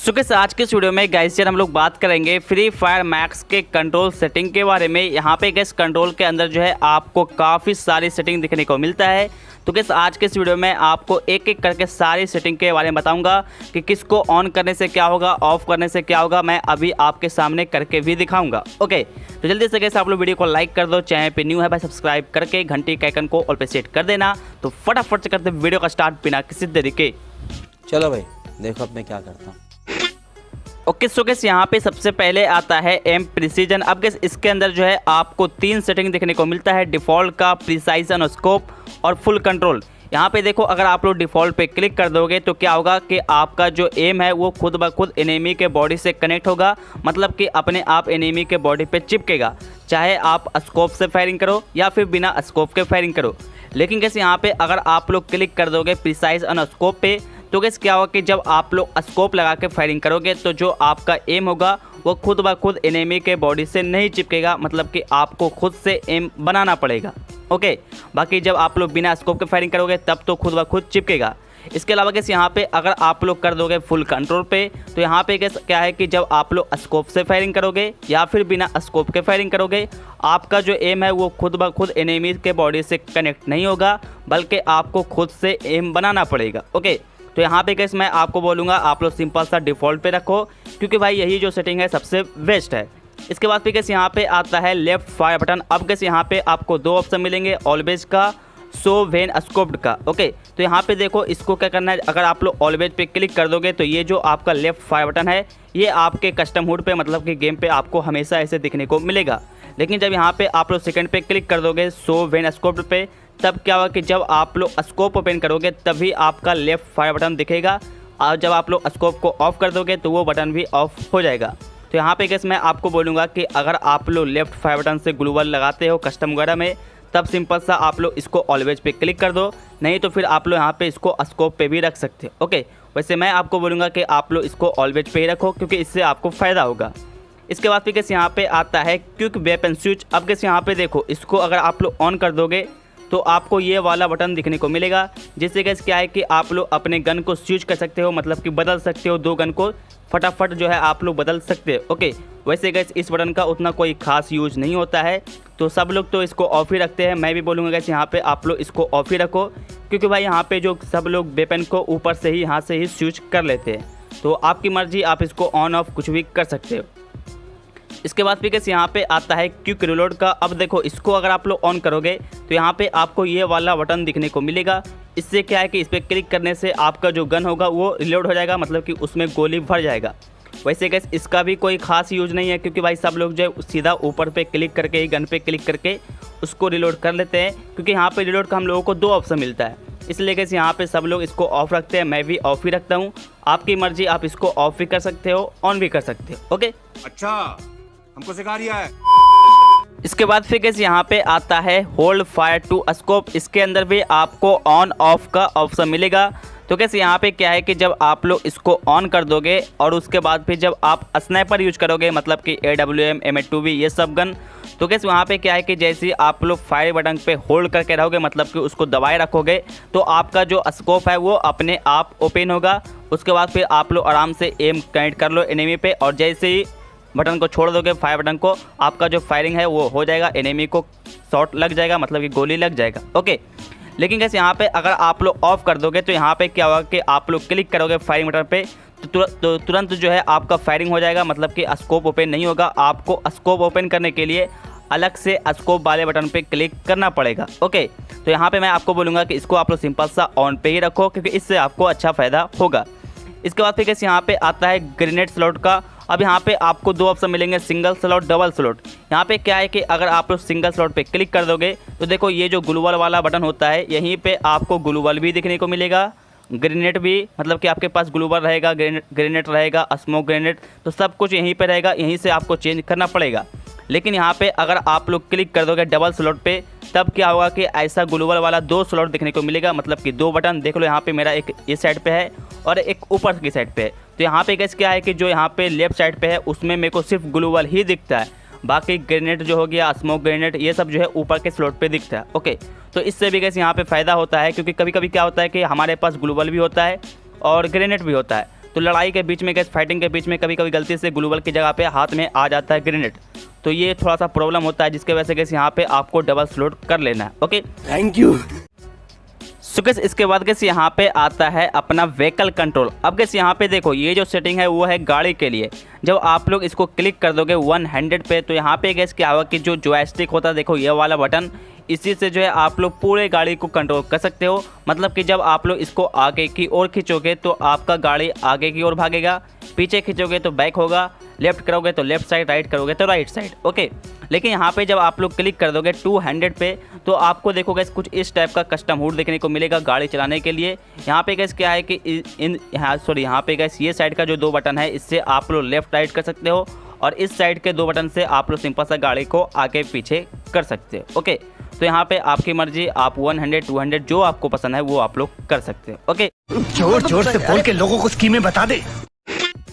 So guys आज के इस वीडियो में गाइस यार हम लोग बात करेंगे फ्री फायर मैक्स के कंट्रोल सेटिंग के बारे में। यहाँ पे गाइस कंट्रोल के अंदर जो है आपको काफ़ी सारी सेटिंग देखने को मिलता है। तो गाइस आज के इस वीडियो में आपको एक एक करके सारी सेटिंग के बारे में बताऊंगा कि किसको ऑन करने से क्या होगा, ऑफ करने से क्या होगा, मैं अभी आपके सामने करके भी दिखाऊंगा। ओके, तो जल्दी से गाइस आप लोग वीडियो को लाइक कर दो, चैनल पे न्यू है भाई सब्सक्राइब करके घंटी के आइकन को ऑल पे सेट कर देना। तो फटाफट से करते वीडियो का स्टार्ट बिना किसी देरी के। चलो भाई देखो अब मैं क्या करता हूँ। ओके सो गाइस यहाँ पे सबसे पहले आता है एम प्रिसीजन। अब गाइस इसके अंदर जो है आपको तीन सेटिंग देखने को मिलता है, डिफ़ॉल्ट का, प्रिसाइजन, स्कोप और फुल कंट्रोल। यहाँ पे देखो अगर आप लोग डिफ़ॉल्ट पे क्लिक कर दोगे तो क्या होगा कि आपका जो एम है वो खुद ब खुद एनिमी के बॉडी से कनेक्ट होगा, मतलब कि अपने आप एनिमी के बॉडी पे चिपकेगा, चाहे आप स्कोप से फायरिंग करो या फिर बिना स्कोप के फायरिंग करो। लेकिन गाइस यहाँ पे अगर आप लोग क्लिक कर दोगे प्रिसाइज और स्कोप पे तो गाइस क्या होगा कि जब आप लोग स्कोप लगा के फायरिंग करोगे तो जो आपका एम होगा वो खुद ब खुद एनिमी के बॉडी से नहीं चिपकेगा, मतलब कि आपको खुद से एम बनाना पड़ेगा। ओके, बाकी जब आप लोग बिना स्कोप के फायरिंग करोगे तब तो खुद ब खुद चिपकेगा। इसके अलावा गाइस यहाँ पे अगर आप लोग कर दोगे फुल कंट्रोल पे तो यहाँ पे गाइस क्या है कि जब आप लोग स्कोप से फायरिंग करोगे या फिर बिना स्कोप के फायरिंग करोगे, आपका जो एम है वो खुद ब खुद एनिमी के बॉडी से कनेक्ट नहीं होगा, बल्कि आपको खुद से एम बनाना पड़ेगा। ओके, तो यहाँ पे गाइस मैं आपको बोलूँगा आप लोग सिंपल सा डिफ़ॉल्ट पे रखो, क्योंकि भाई यही जो सेटिंग है सबसे बेस्ट है। इसके बाद फिर गाइस यहाँ पे आता है लेफ्ट फायर बटन। अब गाइस यहाँ पे आपको दो ऑप्शन मिलेंगे, ऑलवेज का, सो व्हेन स्कोप्ड का। ओके, तो यहाँ पे देखो इसको क्या करना है, अगर आप लोग ऑलवेज पे क्लिक कर दोगे तो ये जो आपका लेफ्ट फायर बटन है ये आपके कस्टम हुड पे, मतलब कि गेम पे आपको हमेशा ऐसे दिखने को मिलेगा। लेकिन जब यहाँ पे आप लोग सेकंड पे क्लिक कर दोगे सो व्हेन स्कोप्ड पे, तब क्या होगा कि जब आप लोग स्कोप ओपन करोगे तभी आपका लेफ्ट फायर बटन दिखेगा, और जब आप लोग स्कोप को ऑफ कर दोगे तो वो बटन भी ऑफ हो जाएगा। तो यहाँ पे गाइस मैं आपको बोलूँगा कि अगर आप लोग लेफ्ट फायर बटन से ग्लूवल लगाते हो कस्टम वगैरह में, तब सिंपल सा आप लोग इसको ऑलवेज पे क्लिक कर दो, नहीं तो फिर आप लोग यहाँ पे इसको स्कोप पे भी रख सकते हो। ओके, वैसे मैं आपको बोलूँगा कि आप लोग इसको ऑलवेज पे ही रखो, क्योंकि इससे आपको फ़ायदा होगा। इसके बाद फिर गाइस यहाँ पे आता है क्विक वेपन स्विच। अब गाइस यहाँ पे देखो इसको अगर आप लोग ऑन कर दोगे तो आपको ये वाला बटन दिखने को मिलेगा, जिससे गाइस क्या है कि आप लोग अपने गन को स्विच कर सकते हो, मतलब कि बदल सकते हो, दो गन को फटाफट जो है आप लोग बदल सकते हो। ओके, वैसे गाइस इस बटन का उतना कोई खास यूज नहीं होता है, तो सब लोग तो इसको ऑफ ही रखते हैं। मैं भी बोलूँगा गाइस यहाँ पे आप लोग इसको ऑफ ही रखो, क्योंकि भाई यहाँ पे जो सब लोग वेपन को ऊपर से ही हाथ से ही स्विच कर लेते हैं, तो आपकी मर्जी, आप इसको ऑन ऑफ कुछ भी कर सकते हो। इसके बाद फिर यहाँ पे आता है क्विक रिलोड का। अब देखो इसको अगर आप लोग ऑन करोगे तो यहाँ पे आपको ये वाला बटन दिखने को मिलेगा। इससे क्या है कि इस पर क्लिक करने से आपका जो गन होगा वो रिलोड हो जाएगा, मतलब कि उसमें गोली भर जाएगा। वैसे गाइस इसका भी कोई खास यूज नहीं है, क्योंकि भाई सब लोग जो सीधा ऊपर पे क्लिक करके ही गन पे क्लिक करके उसको रिलोड कर लेते हैं, क्योंकि यहाँ पे रिलोड का हम लोगों को दो ऑप्शन मिलता है, इसलिए गाइस यहाँ पे सब लोग इसको ऑफ रखते हैं। मैं भी ऑफ ही रखता हूँ, आपकी मर्जी, आप इसको ऑफ भी कर सकते हो, ऑन भी कर सकते हो। ओके, अच्छा हमको सिखा रिया है। इसके बाद फिर गाइस यहाँ पे आता है होल्ड फायर टू स्कोप। इसके अंदर भी आपको ऑन ऑफ का ऑप्शन मिलेगा। तो गाइस यहाँ पे क्या है कि जब आप लोग इसको ऑन कर दोगे और उसके बाद फिर जब आप स्नाइपर यूज करोगे, मतलब कि AWM, M8-2B ये सब गन, तो गाइस वहाँ पे क्या है कि जैसे ही आप लोग फायर बटन पे होल्ड करके रहोगे, मतलब कि उसको दबाए रखोगे, तो आपका जो स्कोप है वो अपने आप ओपन होगा। उसके बाद फिर आप लोग आराम से एम कनेक्ट कर लो एनिमी पे, और जैसे ही बटन को छोड़ दोगे फायर बटन को, आपका जो फायरिंग है वो हो जाएगा, एनिमी को शॉट लग जाएगा, मतलब कि गोली लग जाएगा। ओके, लेकिन गाइस यहाँ पे अगर आप लोग ऑफ कर दोगे तो यहाँ पे क्या होगा कि आप लोग क्लिक करोगे फायरिंग बटन पे तो तुरंत जो है आपका फायरिंग हो जाएगा, मतलब कि स्कोप ओपन नहीं होगा। आपको स्कोप ओपन करने के लिए अलग से स्कोप वाले बटन पे क्लिक करना पड़ेगा। ओके, तो यहाँ पे मैं आपको बोलूँगा कि इसको आप लोग सिंपल सा ऑन पे ही रखो, क्योंकि इससे आपको अच्छा फ़ायदा होगा। इसके बाद फिर गाइस यहाँ पे आता है ग्रेनेड स्लॉट का। अब यहाँ पे आपको दो ऑप्शन मिलेंगे, सिंगल स्लॉट, डबल स्लॉट। यहाँ पे क्या है कि अगर आप लोग सिंगल स्लॉट पे क्लिक कर दोगे तो देखो ये जो ग्लूवल वाला बटन होता है, यहीं पे आपको ग्लूवल भी दिखने को मिलेगा, ग्रेनेड भी, मतलब कि आपके पास ग्लूवल रहेगा, ग्रेनेड रहेगा, स्मोक ग्रेनेड, तो सब कुछ यहीं पे रहेगा, यहीं से आपको चेंज करना पड़ेगा। लेकिन यहाँ पे अगर आप लोग क्लिक कर दोगे डबल स्लॉट पे, तब क्या होगा कि ऐसा ग्लूवल वाला दो स्लॉट देखने को मिलेगा, मतलब कि दो बटन देख लो, यहाँ पे मेरा एक इस साइड पे है और एक ऊपर की साइड पे है। तो यहाँ पे गाइस क्या है कि जो यहाँ पे लेफ्ट साइड पे है उसमें मेरे को सिर्फ ग्लूवल ही दिखता है, बाकी ग्रेनेड जो हो गया, स्मोक ग्रेनेड, ये सब जो है ऊपर के स्लॉट पे दिखता है। ओके, तो इससे भी गाइस यहाँ पे फ़ायदा होता है, क्योंकि कभी कभी क्या होता है कि हमारे पास ग्लूवल भी होता है और ग्रेनेड भी होता है, तो लड़ाई के बीच में गैस, फाइटिंग के बीच में कभी कभी गलती से ग्लूवल की जगह पे हाथ में आ जाता है ग्रेनेड, तो ये थोड़ा सा प्रॉब्लम होता है, जिसके वजह से गैस यहाँ पे आपको डबल स्लोट कर लेना है। Okay, thank you. So gas इसके बाद गैस यहाँ पे आता है अपना व्हीकल कंट्रोल। अब गैस यहाँ पे देखो ये जो सेटिंग है वो है गाड़ी के लिए। जब आप लोग इसको क्लिक कर दोगे 100 पे, तो यहाँ पे गैस क्या होगा कि जो जॉयस्टिक होता है, देखो ये वाला बटन, इसी से जो है आप लोग पूरे गाड़ी को कंट्रोल कर सकते हो। मतलब कि जब आप लोग इसको आगे की ओर खींचोगे तो आपका गाड़ी आगे की ओर भागेगा, पीछे खींचोगे तो बैक होगा, लेफ्ट करोगे तो लेफ्ट साइड, राइट करोगे तो राइट साइड। ओके, लेकिन यहाँ पे जब आप लोग क्लिक कर दोगे 200 पे, तो आपको देखो गैस कुछ इस टाइप का कस्टम हुड देखने को मिलेगा गाड़ी चलाने के लिए। यहाँ पे गैस क्या है कि यहाँ पे गैस ये साइड का जो 2 बटन है, इससे आप लोग लेफ्ट राइट कर सकते हो, और इस साइड के 2 बटन से आप लोग सिंपल सा गाड़ी को आगे पीछे कर सकते हो। ओके, तो यहाँ पे आपकी मर्जी, आप 100 200 जो आपको पसंद है वो आप लोग कर सकते हो। ओके, जोर जोर से बोल के लोगों को स्कीमें बता दे।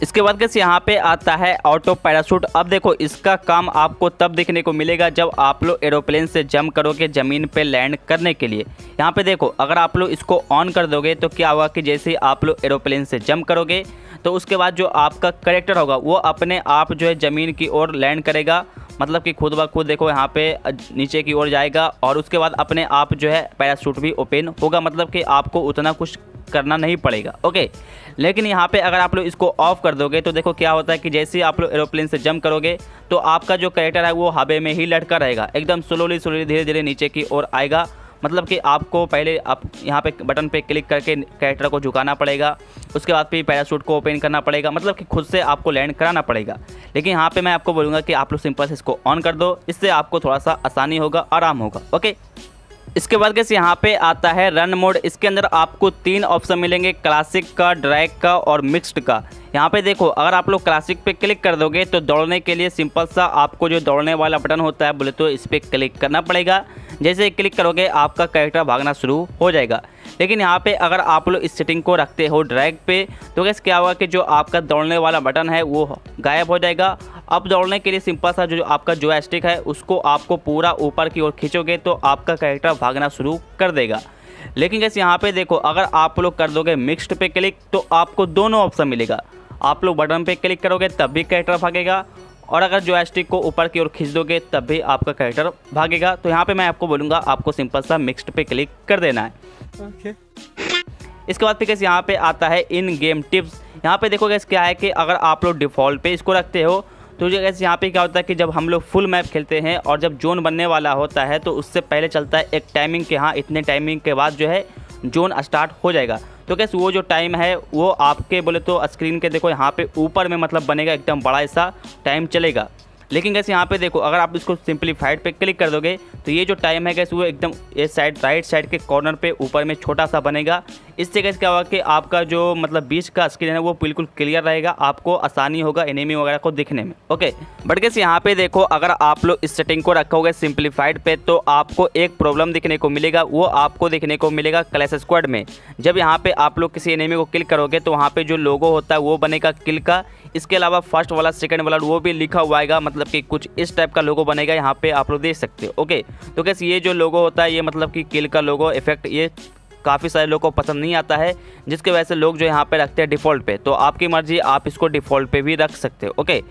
इसके बाद गैस यहाँ पे आता है ऑटो पैराशूट। अब देखो इसका काम आपको तब देखने को मिलेगा जब आप लोग एरोप्लेन से जंप करोगे ज़मीन पे लैंड करने के लिए। यहाँ पे देखो अगर आप लोग इसको ऑन कर दोगे तो क्या होगा कि जैसे ही आप लोग एरोप्लेन से जंप करोगे तो उसके बाद जो आपका कैरेक्टर होगा वो अपने आप जो है ज़मीन की ओर लैंड करेगा। मतलब कि खुद ब खुद देखो यहाँ पे नीचे की ओर जाएगा, और उसके बाद अपने आप जो है पैराशूट भी ओपन होगा। मतलब कि आपको उतना कुछ करना नहीं पड़ेगा। ओके, लेकिन यहाँ पे अगर आप लोग इसको ऑफ कर दोगे तो देखो क्या होता है कि जैसे ही आप लोग एरोप्लेन से जंप करोगे तो आपका जो कैरेक्टर है वो हवा में ही लटका रहेगा, एकदम स्लोली धीरे धीरे नीचे की ओर आएगा। मतलब कि आपको पहले आप यहाँ पे बटन पे क्लिक करके कैरेक्टर को झुकाना पड़ेगा, उसके बाद फिर पैराशूट को ओपन करना पड़ेगा, मतलब कि खुद से आपको लैंड कराना पड़ेगा। लेकिन यहाँ पे मैं आपको बोलूँगा कि आप लोग सिंपल से इसको ऑन कर दो, इससे आपको थोड़ा सा आसानी होगा, आराम होगा। ओके, इसके बाद गैस यहाँ पे आता है रन मोड। इसके अंदर आपको 3 ऑप्शन मिलेंगे, क्लासिक का, ड्रैग का और मिक्स्ड का। यहाँ पे देखो अगर आप लोग क्लासिक पे क्लिक कर दोगे तो दौड़ने के लिए सिंपल सा आपको जो दौड़ने वाला बटन होता है बोले तो इस पर क्लिक करना पड़ेगा। जैसे ही क्लिक करोगे आपका कैरेक्टर भागना शुरू हो जाएगा। लेकिन यहाँ पे अगर आप लोग इस सेटिंग को रखते हो ड्रैग पे तो गैस क्या होगा कि जो आपका दौड़ने वाला बटन है वो गायब हो जाएगा। अब दौड़ने के लिए सिंपल सा जो आपका जॉयस्टिक है उसको आपको पूरा ऊपर की ओर खींचोगे तो आपका कैरेक्टर भागना शुरू कर देगा। लेकिन गैस यहाँ पे देखो अगर आप लोग कर दोगे मिक्स्ड पे क्लिक तो आपको दोनों ऑप्शन मिलेगा। आप लोग बटन पे क्लिक करोगे तब भी कैरेक्टर भागेगा, और अगर जॉयस्टिक को ऊपर की ओर खींच दोगे तब भी आपका कैरेक्टर भागेगा। तो यहाँ पे मैं आपको बोलूँगा आपको सिंपल सा मिक्स्ड पे क्लिक कर देना है। इसके बाद फिर यहाँ पे आता है इन गेम टिप्स। यहाँ पे देखो गैस क्या है कि अगर आप लोग डिफ़ॉल्ट पे इसको रखते हो तो गैस यहाँ पे क्या होता है कि जब हम लोग फुल मैप खेलते हैं और जब जोन बनने वाला होता है तो उससे पहले चलता है एक टाइमिंग के, हाँ इतने टाइमिंग के बाद जो है जोन स्टार्ट हो जाएगा। तो गैस वो जो टाइम है वो आपके बोले तो स्क्रीन के देखो यहाँ पे ऊपर में मतलब बनेगा, एकदम बड़ा ऐसा टाइम चलेगा। लेकिन गैस यहाँ पे देखो अगर आप इसको सिंपलीफाइड पे क्लिक कर दोगे तो ये जो टाइम है गैस वो एकदम ये साइड राइट साइड के कॉर्नर पे ऊपर में छोटा सा बनेगा। इससे गैस क्या होगा कि आपका जो मतलब बीच का स्क्रीन है वो बिल्कुल क्लियर रहेगा, आपको आसानी होगा एनिमी वगैरह को दिखने में। ओके, बट गैस यहाँ पे देखो अगर आप लोग इस सेटिंग को रखोगे सिंपलीफाइड पे तो आपको एक प्रॉब्लम दिखने को मिलेगा, वो आपको दिखने को मिलेगा क्लैश स्क्वाड में। जब यहाँ पे आप लोग किसी एनिमी को किल करोगे तो वहाँ पे जो लोगो होता है वो बनेगा किल का। इसके अलावा फर्स्ट वाला सेकंड वाला वो भी लिखा हुआ आएगा, मतलब कि कुछ इस टाइप का लोगो बनेगा, यहाँ पे आप लोग देख सकते हो। ओके, तो कैसे ये जो लोगो होता है ये मतलब कि किल का लोगो इफेक्ट ये काफ़ी सारे लोगों को पसंद नहीं आता है, जिसके वजह से लोग जो यहाँ पे रखते हैं डिफ़ॉल्ट पे। तो आपकी मर्जी, आप इसको डिफ़ॉल्ट पे भी रख सकते हो। ओके,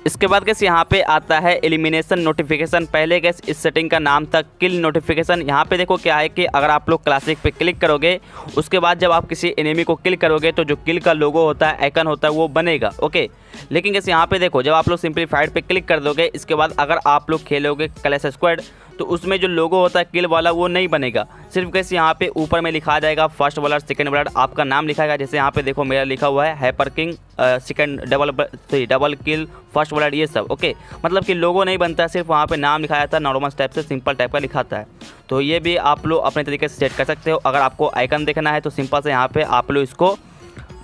इसके बाद गैस यहाँ पे आता है एलिमिनेशन नोटिफिकेशन। पहले गैस इस सेटिंग का नाम था किल नोटिफिकेशन। यहाँ पे देखो क्या है कि अगर आप लोग क्लासिक पे क्लिक करोगे उसके बाद जब आप किसी एनिमी को किल करोगे तो जो किल का लोगो होता है, आइकन होता है, वो बनेगा। ओके, लेकिन गैस यहाँ पे देखो जब आप लोग सिंपलीफाइड पे क्लिक कर दोगे इसके बाद अगर आप लोग खेलोगे क्लैश स्क्वाड तो उसमें जो लोगो होता है किल वाला वो नहीं बनेगा। सिर्फ कैसे यहाँ पे ऊपर में लिखा जाएगा फर्स्ट वाला, सेकंड वाला, आपका नाम लिखा जाएगा। जैसे यहाँ पे देखो मेरा लिखा हुआ है hyper king, second double kill, first वाला, ये सब। ओके, मतलब कि लोगो नहीं बनता है, सिर्फ वहाँ पे नाम लिखा जाता है, नॉर्मल टाइप से सिंपल टाइप का लिखाता है। तो ये भी आप लोग अपने तरीके से सेट कर सकते हो। अगर आपको आइकन देखना है तो सिंपल से यहाँ पे आप लोग इसको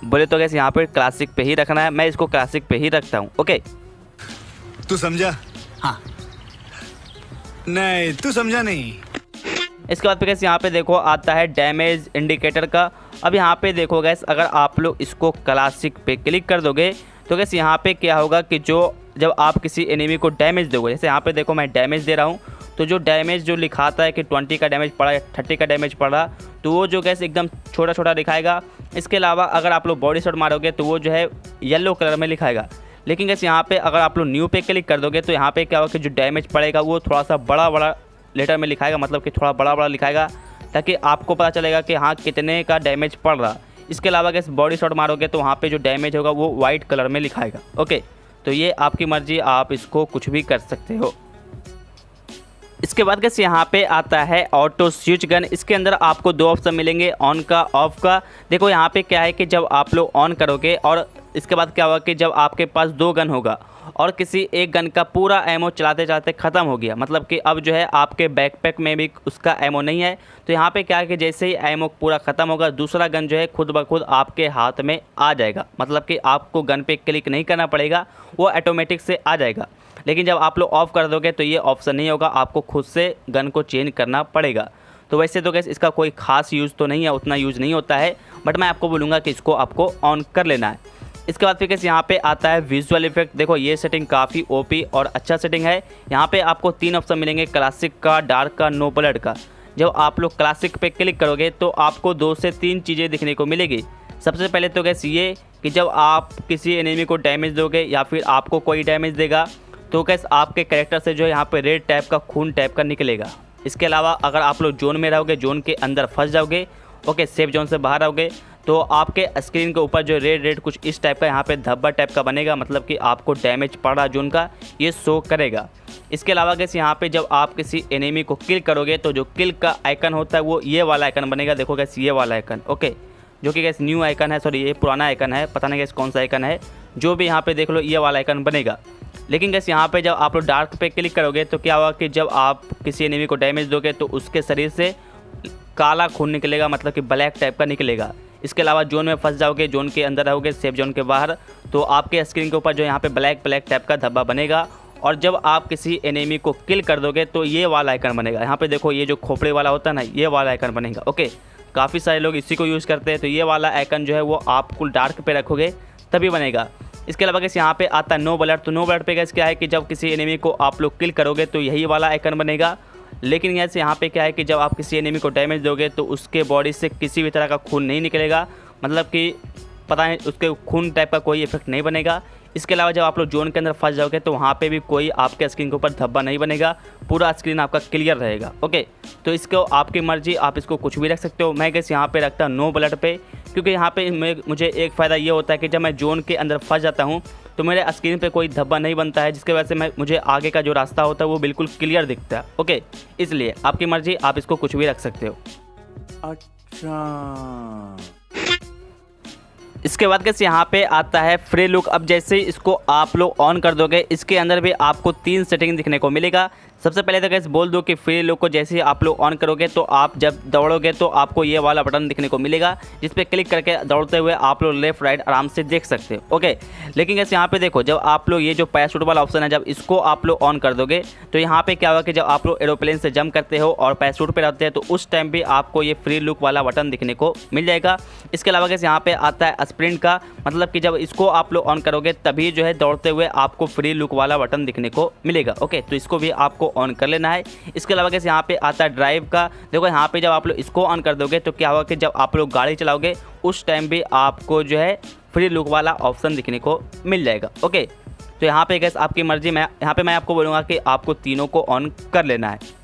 बोले तो कैसे यहाँ पे क्लासिक पे ही रखना है। मैं इसको क्लासिक पे ही रखता हूँ। ओके, तू समझा? हाँ। नहीं, तू समझा नहीं। इसके बाद गैस यहाँ पे देखो आता है डैमेज इंडिकेटर का। अब यहाँ पे देखो गैस अगर आप लोग इसको क्लासिक पे क्लिक कर दोगे तो गैस यहाँ पे क्या होगा कि जब आप किसी एनिमी को डैमेज दोगे, जैसे यहाँ पे देखो मैं डैमेज दे रहा हूँ तो जो डैमेज जो लिखाता है कि 20 का डैमेज पड़ा या 30 का डैमेज पड़ा तो वो जो गैस एकदम छोटा छोटा दिखाएगा। इसके अलावा अगर आप लोग बॉडी शॉट मारोगे तो वो जो है येलो कलर में लिखाएगा। लेकिन गैस यहाँ पे अगर आप लोग न्यू पे क्लिक कर दोगे तो यहाँ पे क्या होगा कि जो डैमेज पड़ेगा वो थोड़ा सा बड़ा बड़ा लेटर में लिखाएगा, मतलब कि थोड़ा बड़ा बड़ा लिखाएगा, ताकि आपको पता चलेगा कि हाँ कितने का डैमेज पड़ रहा। इसके अलावा गैस बॉडी शॉट मारोगे तो वहाँ पे जो डैमेज होगा वो वाइट कलर में लिखाएगा। ओके, तो ये आपकी मर्जी, आप इसको कुछ भी कर सकते हो। इसके बाद गैस यहाँ पे आता है ऑटो स्विच गन। इसके अंदर आपको दो ऑप्शन मिलेंगे, ऑन का, ऑफ का। देखो यहाँ पे क्या है कि जब आप लोग ऑन करोगे और इसके बाद क्या होगा कि जब आपके पास दो गन होगा और किसी एक गन का पूरा एमओ चलाते चलाते ख़त्म हो गया, मतलब कि अब जो है आपके बैकपैक में भी उसका एमओ नहीं है, तो यहाँ पे क्या है कि जैसे ही एमओ पूरा ख़त्म होगा दूसरा गन जो है खुद ब खुद आपके हाथ में आ जाएगा। मतलब कि आपको गन पे क्लिक नहीं करना पड़ेगा, वो ऑटोमेटिक से आ जाएगा। लेकिन जब आप लोग ऑफ़ कर दोगे तो ये ऑप्शन नहीं होगा, आपको खुद से गन को चेंज करना पड़ेगा। तो वैसे तो गैस इसका कोई ख़ास यूज़ तो नहीं है, उतना यूज़ नहीं होता है, बट मैं आपको बोलूँगा कि इसको आपको ऑन कर लेना है। इसके बाद फिर कैसे यहाँ पे आता है विजुअल इफेक्ट। देखो ये सेटिंग काफ़ी ओपी और अच्छा सेटिंग है। यहाँ पे आपको 3 ऑप्शन मिलेंगे, क्लासिक का, डार्क का, नो ब्लड का। जब आप लोग क्लासिक पे क्लिक करोगे तो आपको 2 से 3 चीज़ें दिखने को मिलेगी। सबसे पहले तो गैस ये कि जब आप किसी एनिमी को डैमेज दोगे या फिर आपको कोई डैमेज देगा तो गैस आपके कैरेक्टर से जो है यहाँ पे रेड टाइप का खून टाइप का निकलेगा। इसके अलावा अगर आप लोग जोन में रहोगे, जोन के अंदर फंस जाओगे, ओके, सेफ जोन से बाहर आओगे, तो आपके स्क्रीन के ऊपर जो रेड कुछ इस टाइप का यहाँ पे धब्बा टाइप का बनेगा, मतलब कि आपको डैमेज पड़ रहा जोन का, ये शो करेगा। इसके अलावा गैस यहाँ पे जब आप किसी एनिमी को किल करोगे तो जो किल का आइकन होता है वो ये वाला आइकन बनेगा। देखो गैस ये वाला आइकन, ओके, जो कि गैस न्यू आइकन है, सॉरी ये पुराना आइकन है, पता नहीं गैस कौन सा आइकन है, जो भी यहाँ पे देख लो ये वाला आइकन बनेगा। लेकिन गैस यहाँ पे जब आप लोग डार्क पे क्लिक करोगे तो क्या होगा कि जब आप किसी एनिमी को डैमेज दोगे तो उसके शरीर से काला खून निकलेगा, मतलब कि ब्लैक टाइप का निकलेगा। इसके अलावा जोन में फंस जाओगे, जोन के अंदर रहोगे, सेफ जोन के बाहर, तो आपके स्क्रीन के ऊपर जो यहाँ पे ब्लैक टाइप का धब्बा बनेगा। और जब आप किसी एनिमी को किल कर दोगे तो ये वाला आइकन बनेगा। यहाँ पे देखो ये जो खोपड़े वाला होता है ना, ये वाला आइकन बनेगा। ओके, काफ़ी सारे लोग इसी को यूज़ करते हैं, तो ये वाला आइकन जो है वो आपको डार्क पे रखोगे तभी बनेगा। इसके अलावा गैस यहाँ पे आता है नो ब्लड। तो नो ब्लड पे गैस क्या है कि जब किसी एनिमी को आप लोग किल करोगे तो यही वाला आइकन बनेगा। लेकिन गैस यहाँ पे क्या है कि जब आप किसी एनिमी को डैमेज दोगे तो उसके बॉडी से किसी भी तरह का खून नहीं निकलेगा, मतलब कि पता है उसके खून टाइप का कोई इफेक्ट नहीं बनेगा। इसके अलावा जब आप लोग जोन के अंदर फंस जाओगे तो वहाँ पे भी कोई आपके स्क्रीन के ऊपर धब्बा नहीं बनेगा, पूरा स्क्रीन आपका क्लियर रहेगा। ओके, तो इसको आपकी मर्जी, आप इसको कुछ भी रख सकते हो। मैं गैस यहाँ पे रखता हूँ नो ब्लड पे, क्योंकि यहाँ पे मुझे एक फ़ायदा ये होता है कि जब मैं जोन के अंदर फंस जाता हूँ तो मेरे स्क्रीन पे कोई धब्बा नहीं बनता है, जिसकी वजह से मुझे आगे का जो रास्ता होता है वो बिल्कुल क्लियर दिखता है। ओके, इसलिए आपकी मर्जी, आप इसको कुछ भी रख सकते हो। अच्छा, इसके बाद गैस यहाँ पे आता है फ्री लुक। अब जैसे ही इसको आप लोग ऑन कर दोगे इसके अंदर भी आपको 3 सेटिंग दिखने को मिलेगा। सबसे पहले तो गैस बोल दो कि फ्री लुक को जैसे ही आप लोग ऑन करोगे तो आप जब दौड़ोगे तो आपको ये वाला बटन दिखने को मिलेगा, जिस पे क्लिक करके दौड़ते हुए आप लोग लेफ्ट राइट आराम से देख सकते हो। ओके, लेकिन गैस यहाँ पे देखो, जब आप लोग ये जो पैराशूट वाला ऑप्शन है जब इसको आप लोग ऑन कर दोगे तो यहाँ पे क्या होगा कि जब आप लोग एरोप्लेन से जंप करते हो और पैराशूट पे रहते हैं तो उस टाइम भी आपको ये फ्री लुक वाला बटन दिखने को मिल जाएगा। इसके अलावा गैस यहाँ पे आता है स्प्रिंट का, मतलब कि जब इसको आप लोग ऑन करोगे तभी जो है दौड़ते हुए आपको फ्री लुक वाला बटन दिखने को मिलेगा। ओके, तो इसको भी आपको ऑन कर लेना है। इसके अलावा कैसे यहाँ पे आता है ड्राइव का। देखो यहाँ पे जब आप लोग इसको ऑन कर दोगे तो क्या होगा कि जब आप लोग गाड़ी चलाओगे उस टाइम भी आपको जो है फ्री लुक वाला ऑप्शन दिखने को मिल जाएगा। ओके, तो यहाँ पे गैस आपकी मर्जी, यहाँ पे मैं आपको बोलूँगा कि आपको तीनों को ऑन कर लेना है।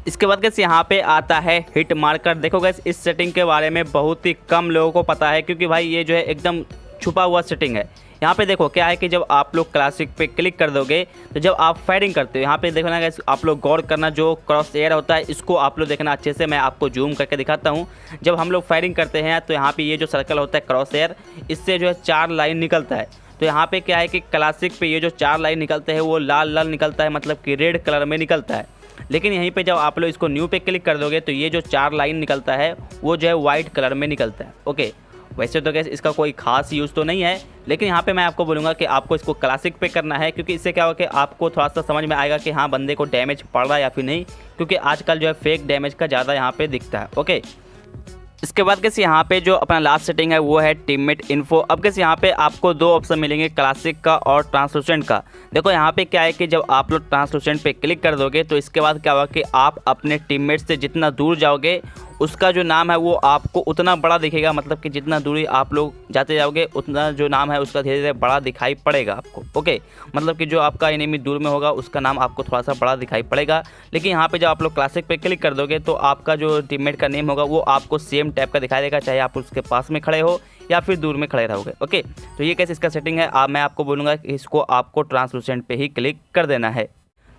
इसके बाद गैस यहाँ पे आता है हिट मार्कर। देखो गैस इस सेटिंग के बारे में बहुत ही कम लोगों को पता है, क्योंकि भाई ये जो है एकदम छुपा हुआ सेटिंग है। यहाँ पे देखो क्या है कि जब आप लोग क्लासिक पे क्लिक कर दोगे तो जब आप फायरिंग करते हो, यहाँ पे देखो ना गैस, आप लोग गौर करना, जो क्रॉस एयर होता है इसको आप लोग देखना अच्छे से। मैं आपको जूम करके दिखाता हूँ। जब हम लोग फायरिंग करते हैं तो यहाँ पे ये जो सर्कल होता है क्रॉस एयर, इससे जो है 4 लाइन निकलता है। तो यहाँ पे क्या है कि क्लासिक पे ये जो 4 लाइन निकलते हैं वो लाल लाल निकलता है, मतलब कि रेड कलर में निकलता है। लेकिन यहीं पे जब आप लोग इसको न्यू पे क्लिक कर दोगे तो ये जो 4 लाइन निकलता है वो जो है वाइट कलर में निकलता है। ओके, वैसे तो गैस इसका कोई खास यूज़ तो नहीं है, लेकिन यहाँ पे मैं आपको बोलूँगा कि आपको इसको क्लासिक पे करना है, क्योंकि इससे क्या होगा कि आपको थोड़ा सा समझ में आएगा कि हाँ बंदे को डैमेज पड़ रहा है या फिर नहीं, क्योंकि आजकल जो है फेक डैमेज का ज़्यादा यहाँ पे दिखता है। ओके, इसके बाद कैसे यहाँ पे जो अपना लास्ट सेटिंग है वो है टीममेट इन्फो। अब कैसे यहाँ पे आपको 2 ऑप्शन मिलेंगे, क्लासिक का और ट्रांसलूसेंट का। देखो यहाँ पे क्या है कि जब आप लोग ट्रांसलूसेंट पे क्लिक कर दोगे तो इसके बाद क्या होगा कि आप अपने टीममेट से जितना दूर जाओगे उसका जो नाम है वो आपको उतना बड़ा दिखेगा, मतलब कि जितना दूरी आप लोग जाते जाओगे उतना जो नाम है उसका धीरे धीरे बड़ा दिखाई पड़ेगा आपको। ओके, मतलब कि जो आपका एनिमी दूर में होगा उसका नाम आपको थोड़ा सा बड़ा दिखाई पड़ेगा। लेकिन यहाँ पे जब आप लोग क्लासिक पे क्लिक कर दोगे तो आपका जो टीममेट का नेम होगा वो आपको सेम टाइप का दिखाई देगा, चाहे आप उसके पास में खड़े हो या फिर दूर में खड़े रहोगे। ओके, तो ये कैसे इसका सेटिंग है मैं आपको बोलूँगा कि इसको आपको ट्रांसलूसेंट पे ही क्लिक कर देना है।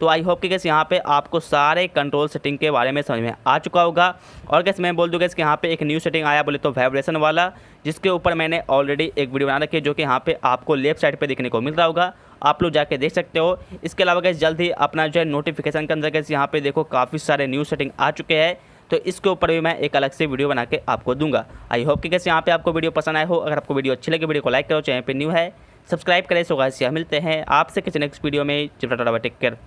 तो आई होप कि गैस यहाँ पे आपको सारे कंट्रोल सेटिंग के बारे में समझ में आ चुका होगा। और गैस मैं बोल दूँ गैस कि यहाँ पे एक न्यू सेटिंग आया बोले तो वाइब्रेशन वाला, जिसके ऊपर मैंने ऑलरेडी एक वीडियो बना रखी है जो कि यहाँ पे आपको लेफ्ट साइड पे देखने को मिल रहा होगा, आप लोग जाके देख सकते हो। इसके अलावा गैस जल्द ही अपना जो है नोटिफिकेशन के अंदर गैस यहाँ पे देखो काफ़ी सारे न्यू सेटिंग आ चुके हैं, तो इसके ऊपर भी मैं एक अलग से वीडियो बना के आपको दूंगा। आई होप कि गैस यहाँ पे आपको वीडियो पसंद आए हो। अगर आपको वीडियो अच्छी लगे वीडियो को लाइक करो, चैनल पे न्यू है सब्सक्राइब करें। सो गाइस मिलते हैं आपसे किसी नेक्स्ट वीडियो में। Take care.